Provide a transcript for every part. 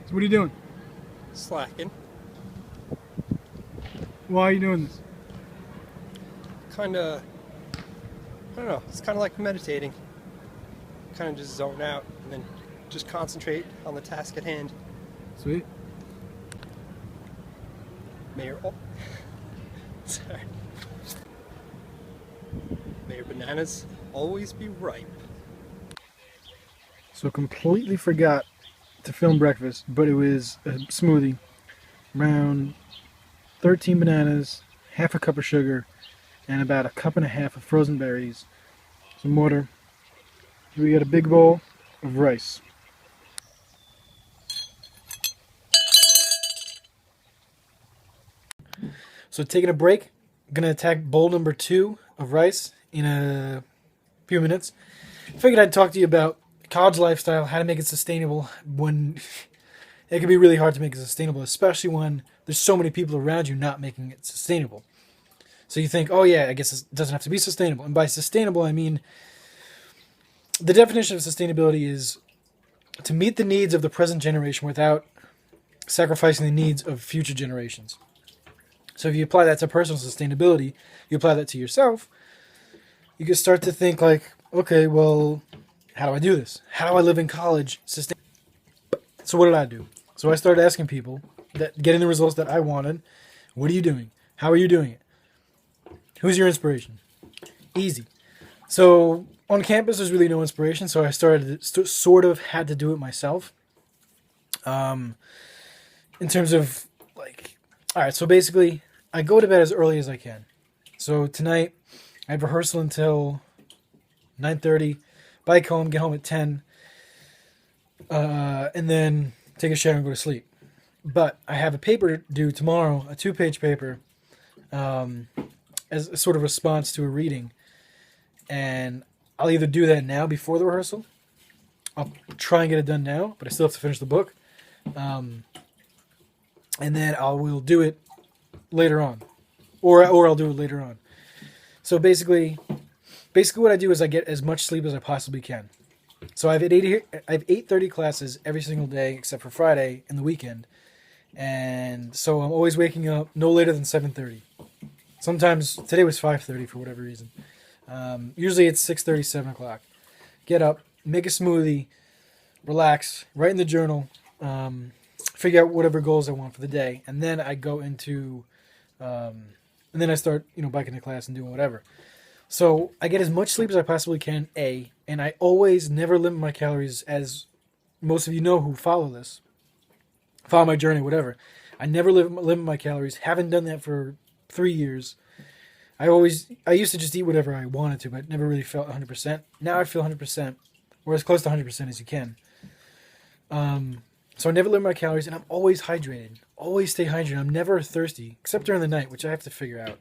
So what are you doing? Slacking. Why are you doing this? Kinda, I don't know, it's kind of like meditating. Kind of just zone out and then just concentrate on the task at hand. Sweet. Oh, sorry. May your bananas always be ripe. So completely forgot to film breakfast, but it was a smoothie. Around 13 bananas, half a cup of sugar, and about a cup and a half of frozen berries, some water. Here we got a big bowl of rice. So taking a break, I'm gonna attack bowl number 2 of rice in a few minutes. Figured I'd talk to you about college lifestyle, how to make it sustainable when it can be really hard to make it sustainable, especially when there's so many people around you not making it sustainable. So you think, oh yeah, I guess it doesn't have to be sustainable. And by sustainable, I mean the definition of sustainability is to meet the needs of the present generation without sacrificing the needs of future generations. So if you apply that to personal sustainability, you apply that to yourself, you can start to think like, okay, well, how do I do this? How do I live in college? So what did I do? So I started asking people, that getting the results that I wanted. What are you doing? How are you doing it? Who's your inspiration? Easy. So on campus, there's really no inspiration, so I sort of had to do it myself. In terms of like, all right. So basically, I go to bed as early as I can. So tonight, I have rehearsal until 9:30. Bike home, get home at 10, and then take a shower and go to sleep. But I have a paper due tomorrow, a 2-page paper, as a sort of response to a reading. And I'll either do that now before the rehearsal. I'll try and get it done now, but I still have to finish the book. And then I will do it later on. Or I'll do it later on. So basically what I do is I get as much sleep as I possibly can. So I have 8:30 classes every single day except for Friday and the weekend. And so I'm always waking up no later than 7:30. Sometimes today was 5:30 for whatever reason. Usually it's 6:30, 7 o'clock. Get up, make a smoothie, relax, write in the journal, figure out whatever goals I want for the day, and then I go into, and then I start, biking to class and doing whatever. So I get as much sleep as I possibly can, and I always never limit my calories, as most of you know who follow my journey, whatever. I never limit my calories. Haven't done that for 3 years. I used to just eat whatever I wanted to, but never really felt 100%. Now I feel 100%, or as close to 100% as you can. So I never limit my calories, and I'm always hydrated. Always stay hydrated. I'm never thirsty, except during the night, which I have to figure out.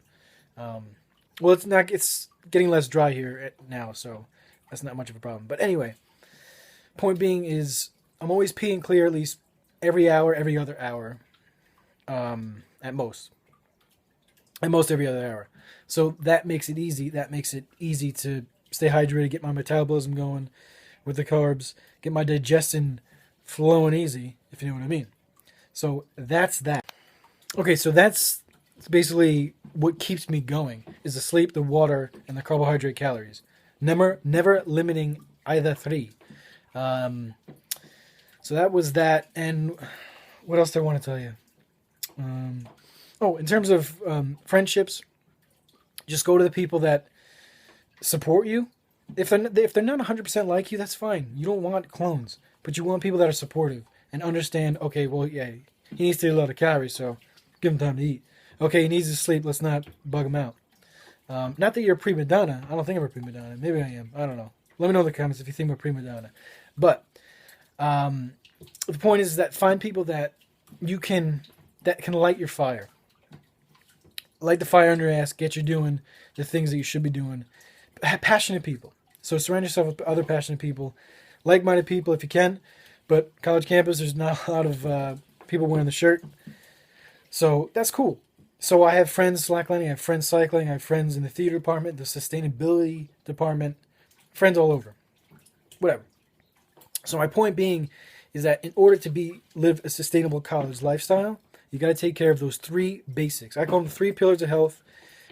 Well, it's getting less dry here now, so that's not much of a problem. But anyway, point being is I'm always peeing clear at least every hour, every other hour, at most. At most every other hour. So that makes it easy. That makes it easy to stay hydrated, get my metabolism going with the carbs, get my digestion flowing easy, if you know what I mean. So that's that. Okay, so that's basically what keeps me going, is the sleep, the water, and the carbohydrate calories. Never limiting either three. So that was that. And what else do I want to tell you? In terms of friendships, just go to the people that support you. If they're not 100% like you, that's fine. You don't want clones, but you want people that are supportive and understand, okay, well, yeah, he needs to eat a lot of calories, so give him time to eat. Okay, he needs to sleep, let's not bug him out. Not that you're a prima donna. I don't think I'm a prima donna. Maybe I am. I don't know. Let me know in the comments if you think I'm a prima donna. But the point is that find people that can light your fire. Light the fire under your ass, get you doing the things that you should be doing. Passionate people. So surround yourself with other passionate people, like-minded people if you can. But college campus, there's not a lot of people wearing the shirt. So that's cool. So I have friends slacklining, I have friends cycling, I have friends in the theater department, the sustainability department, friends all over. Whatever. So my point being is that in order to live a sustainable college lifestyle, you got to take care of those three basics. I call them the three pillars of health,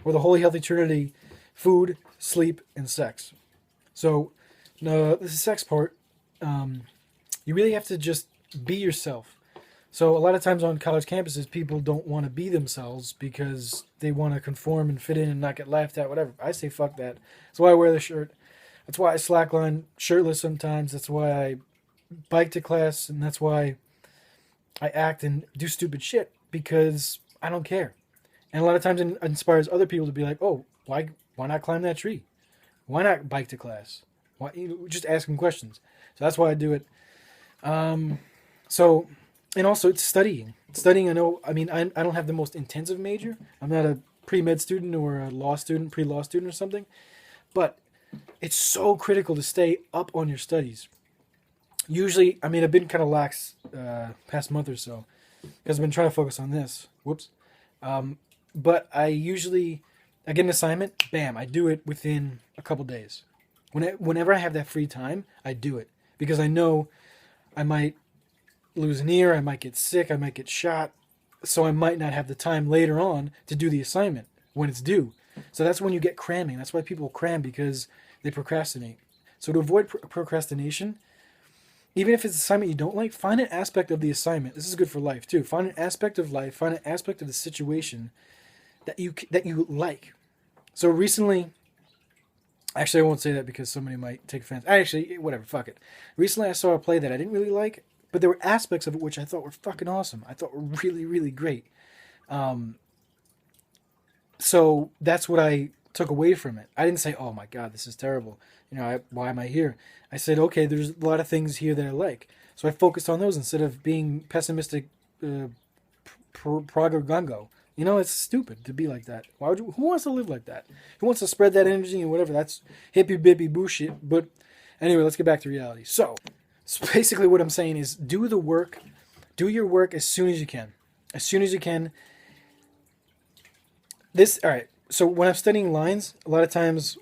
or the holy healthy trinity: food, sleep, and sex. So, this is sex part. You really have to just be yourself. So a lot of times on college campuses, people don't want to be themselves because they want to conform and fit in and not get laughed at, whatever. I say fuck that. That's why I wear the shirt. That's why I slackline shirtless sometimes. That's why I bike to class, and that's why I act and do stupid shit, because I don't care. And a lot of times it inspires other people to be like, oh, why not climb that tree? Why not bike to class? Why, just asking questions. So that's why I do it. And also it's studying. Studying, I don't have the most intensive major. I'm not a pre-med student or a law student, pre-law student or something. But it's so critical to stay up on your studies. Usually, I've been kind of lax past month or so because I've been trying to focus on this. Whoops. But I get an assignment, bam, I do it within a couple days. Whenever I have that free time, I do it because I know I might lose an ear, I might get sick, I might get shot, so I might not have the time later on to do the assignment when it's due. So that's when you get cramming. That's why people cram, because they procrastinate. So to avoid procrastination, even if it's an assignment you don't like, find an aspect of the assignment. This is good for life too. Find an aspect of life, find an aspect of the situation that you like. So recently, actually I won't say that because somebody might take offense. Actually, whatever, fuck it. Recently I saw a play that I didn't really like, but there were aspects of it which I thought were fucking awesome. I thought were really, really great. So that's what I took away from it. I didn't say, oh my God, this is terrible. Why am I here? I said, okay, there's a lot of things here that I like. So I focused on those instead of being pessimistic, prog-gango. It's stupid to be like that. Who wants to live like that? Who wants to spread that energy and whatever? That's hippie-bippy bullshit. But anyway, let's get back to reality. So basically what I'm saying is do the work. Do your work as soon as you can. As soon as you can. All right. So when I'm studying lines, a lot of times,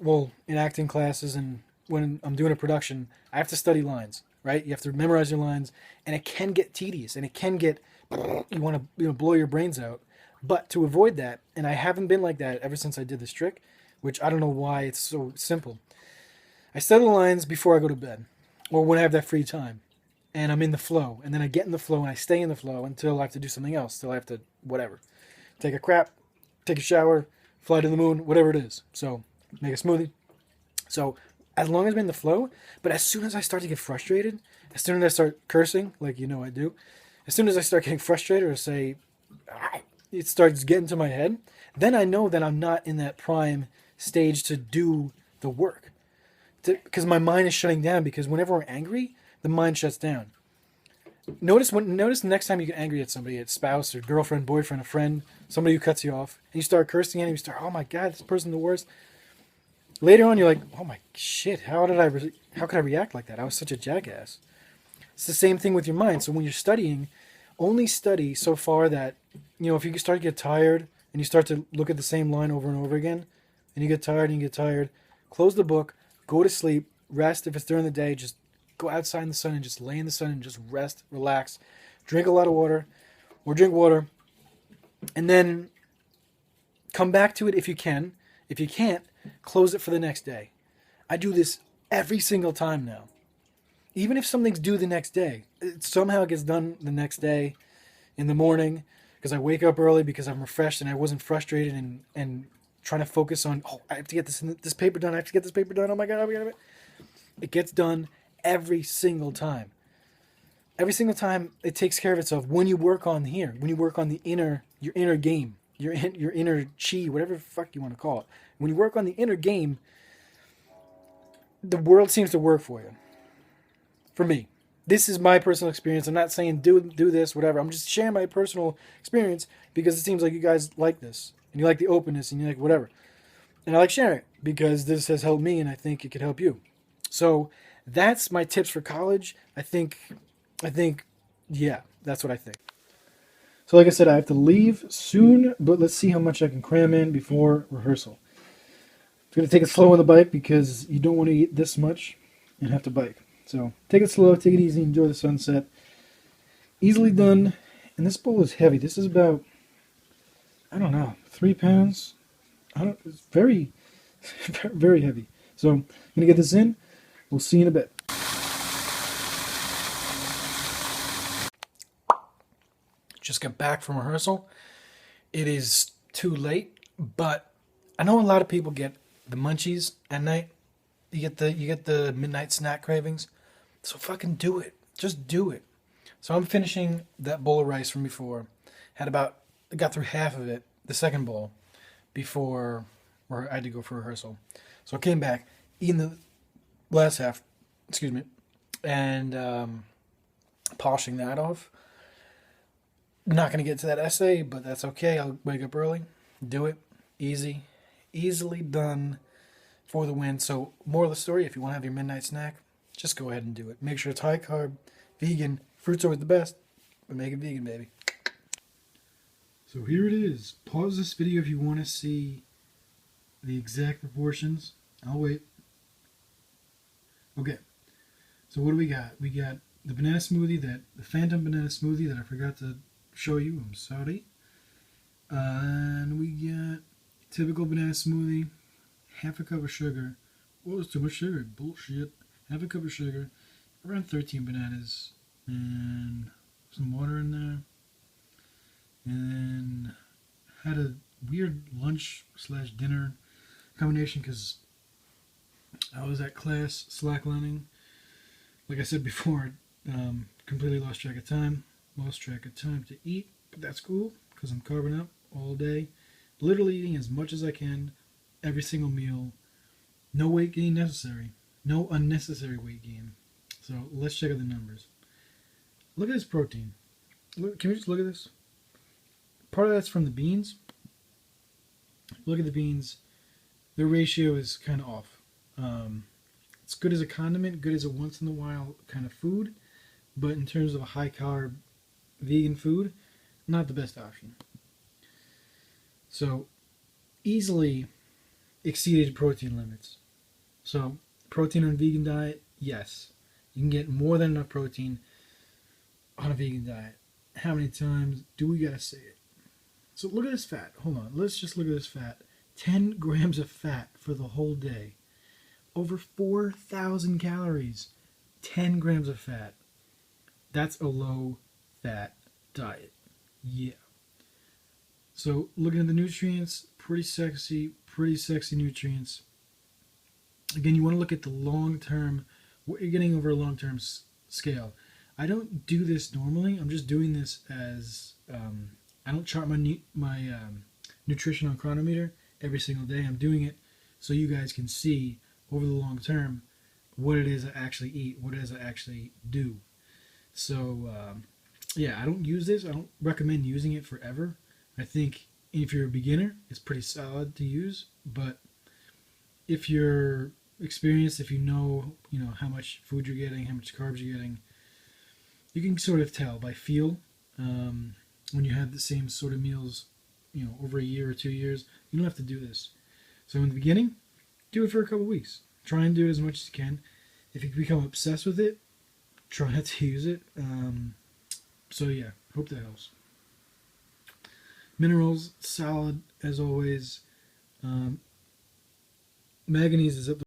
in acting classes and when I'm doing a production, I have to study lines, right? You have to memorize your lines, and it can get tedious, and it can get, you want to blow your brains out. But to avoid that, and I haven't been like that ever since I did this trick, which I don't know why it's so simple. I study the lines before I go to bed, or when I have that free time, and I'm in the flow, and then I get in the flow, and I stay in the flow until I have to do something else, until I have to, whatever. Take a crap, take a shower, fly to the moon, whatever it is. So, make a smoothie. So, as long as I'm in the flow, but as soon as I start to get frustrated, as soon as I start cursing, like I do, as soon as I start getting frustrated or say, it starts getting to my head, then I know that I'm not in that prime stage to do the work. Because my mind is shutting down, because whenever we're angry, the mind shuts down. Notice the next time you get angry at somebody, a spouse or girlfriend, boyfriend, a friend, somebody who cuts you off, and you start cursing at him, you start, oh my God, this person's the worst. Later on, you're like, oh my shit, how could I react like that? I was such a jackass. It's the same thing with your mind. So when you're studying, only study so far that, if you start to get tired and you start to look at the same line over and over again, and you get tired, close the book, go to sleep, rest. If it's during the day, just go outside in the sun and just lay in the sun and just rest, relax, drink a lot of water, or drink water, and then come back to it if you can. If you can't, close it for the next day. I do this every single time now. Even if something's due the next day, it somehow gets done the next day in the morning because I wake up early because I'm refreshed and I wasn't frustrated and trying to focus on, I have to get this paper done. I have to get this paper done. Oh my God. It gets done every single time. Every single time it takes care of itself when you work on when you work on your inner game, your inner chi, whatever the fuck you want to call it. When you work on the inner game, the world seems to work for you. For me. This is my personal experience. I'm not saying do this, whatever. I'm just sharing my personal experience because it seems like you guys like this. And you like the openness and you like whatever. And I like sharing it because this has helped me and I think it could help you. So that's my tips for college. I think, yeah, that's what I think. So like I said, I have to leave soon, but let's see how much I can cram in before rehearsal. I'm going to take it slow on the bike because you don't want to eat this much and have to bike. So take it slow, take it easy, enjoy the sunset. easily done. And this bowl is heavy. This is about, I don't know, 3 pounds. It's very, very heavy. So I'm gonna get this in. We'll see you in a bit. Just got back from rehearsal. It is too late, but I know a lot of people get the munchies at night. You get the midnight snack cravings. So fucking do it. Just do it. So I'm finishing that bowl of rice from before. Got through half of it, the second bowl, before where I had to go for rehearsal. So I came back, eating the last half, excuse me, and polishing that off. Not going to get to that essay, but that's okay. I'll wake up early, do it, easily done for the win. So moral of the story, if you want to have your midnight snack, just go ahead and do it. Make sure it's high carb, vegan. Fruit's always the best, but make it vegan, baby. So here it is. Pause this video if you want to see the exact proportions. I'll wait. Okay. So what do we got? We got the banana smoothie, the Phantom banana smoothie that I forgot to show you. I'm sorry. And we got typical banana smoothie, half a cup of sugar. Oh, it's too much sugar. Bullshit. Half a cup of sugar, around 13 bananas, and some water in there. And then had a weird lunch/dinner combination because I was at class slacklining. Like I said before, completely lost track of time. Lost track of time to eat, but that's cool because I'm carving up all day. Literally eating as much as I can, every single meal. No weight gain necessary. No unnecessary weight gain. So let's check out the numbers. Look at this protein. Look, can we just look at this? Part of that's from the beans. Look at the beans. Their ratio is kind of off. It's good as a condiment, good as a once in a while kind of food, but in terms of a high carb vegan food, not the best option. So easily exceeded protein limits. So protein on a vegan diet, yes. You can get more than enough protein on a vegan diet. How many times do we gotta say it? So look at this fat. Hold on. Let's just look at this fat. 10 grams of fat for the whole day. Over 4,000 calories. 10 grams of fat. That's a low fat diet. Yeah. So looking at the nutrients, pretty sexy nutrients. Again, you want to look at the long term, what you're getting over a long term scale. I don't do this normally. I'm just doing this as I don't chart my nutrition on chronometer every single day. I'm doing it so you guys can see over the long term what it is I actually eat, what it is I actually do. So yeah, I don't use this. I don't recommend using it forever. I think if you're a beginner, it's pretty solid to use. But if you're experienced, if you know how much food you're getting, how much carbs you're getting, you can sort of tell by feel when you have the same sort of meals, over a year or 2 years. You don't have to do this. So in the beginning, do it for a couple weeks. Try and do it as much as you can. If you become obsessed with it, try not to use it. So yeah, hope that helps. Minerals, solid as always. Manganese is up